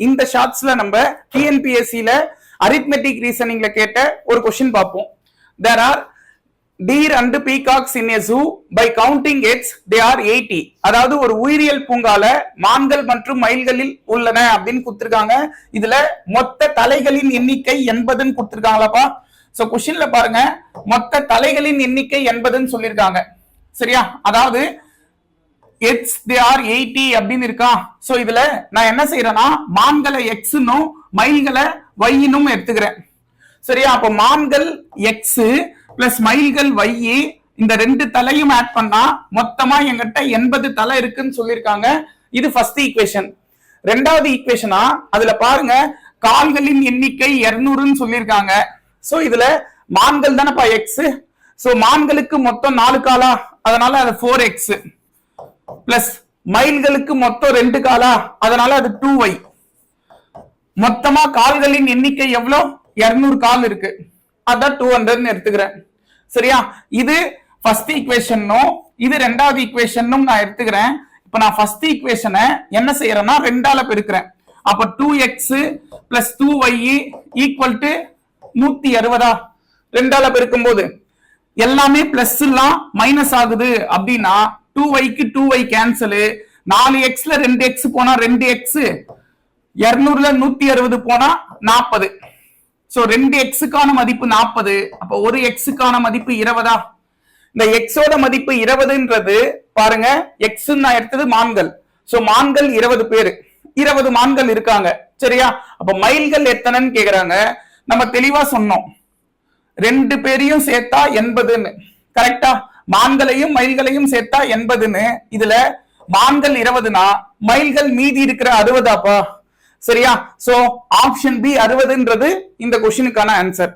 இந்த ஷார்ட்ஸ்ல நம்ம டிஎன்பிஎஸ்சில அரித்மெட்டிக் ரீசனிங்ல கேட்ட ஒரு கொஸ்டின் பார்ப்போம். There are deer and peacocks in a zoo. By counting eggs, they are 80. அதாவது ஒரு உயிரியல் பூங்கால மான்கள் மற்றும் மயில்களில் உள்ளன அப்படின்னு கொடுத்திருக்காங்க. இதுல மொத்த தலைகளின் எண்ணிக்கை 80ன்னு கொடுத்திருக்காங்களாப்பா. சோ கொஸ்டின்ல பாருங்க, மொத்த தலைகளின் எண்ணிக்கை 80ன்னு சொல்லியிருக்காங்க. சரியா? அதாவது எக்ஸ் தே ஆர் 80 அப்படின்னு இருக்கா. சோ இதுல நான் என்ன செய்யறேன்னா மான்களை எக்ஸ்னும் மயில்களை ஒய்னும் எடுத்துக்கிறேன். சரியா? அப்ப மான்கள் எக்ஸ் பிளஸ் மயில்கள் ஒய், இந்த ரெண்டு தலையும் ஆட் பண்ணா மொத்தமா எங்கிட்ட 80 தலை இருக்குன்னு சொல்லியிருக்காங்க. இது ஃபர்ஸ்ட் ஈக்குவேஷன். ரெண்டாவது ஈக்குவேஷனா அதுல பாருங்க, கால்களின் எண்ணிக்கை 200ன்னு சொல்லியிருக்காங்க. சோ இதுல மான்கள் தானப்பா எக்ஸ். சோ மான்களுக்கு மொத்தம் 4 காலா, அதனால அது 4x பிளஸ் மயில்களுக்கு மொத்தம் 2 காலா, அதனால அது 2y. மொத்தமா கால்களின் எண்ணிக்கை எவ்வளவு? 200 கால் இருக்கு, அதான் 200 எடுத்துக்கிறேன். சரியா? இது ஃபர்ஸ்ட் ஈக்குவேஷனும் இது ரெண்டாவது ஈக்குவேஷனும் நான் எடுத்துக்கிறேன். இப்ப நான் ஃபர்ஸ்ட் ஈக்குவேஷனை என்ன செய்யறேன்னா 2ஆல பெருக்கிறேன். அப்ப 2x plus 2y equal to 160. 2ஆல பெருக்கும் போது எல்லாமே பிளஸ் எல்லாம் மைனஸ் ஆகுது அப்படின்னா 2yக்கு 2y கேன்சல். 4xல 2x போனா 2x, 200ல 160 போனா 40. சோ 2xக்கான மதிப்பு 40. அப்ப ஒரு xக்கான மதிப்பு 20. இந்த xோட மதிப்பு 20ன்றது பாருங்க, x நான் எடுத்தது மான்கள். சோ மான்கள் 20 பேரு, 20 மான்கள் இருக்காங்க. சரியா? அப்ப மயில்கள் எத்தனைன்னு கேக்குறாங்க. நம்ம தெளிவா சொன்னோம், 2 பேரையும் சேர்த்தா 80ன்னு. கரெக்டா? மான்களையும் மயில்களையும் சேர்த்தா 80ன்னு. இதுல மான்கள் 20னா மயில்கள் மீதி இருக்கிற 60. சரியா? சோ ஆப்ஷன் பி 60ன்றது இந்த கொஸ்டினுக்கான ஆன்சர்.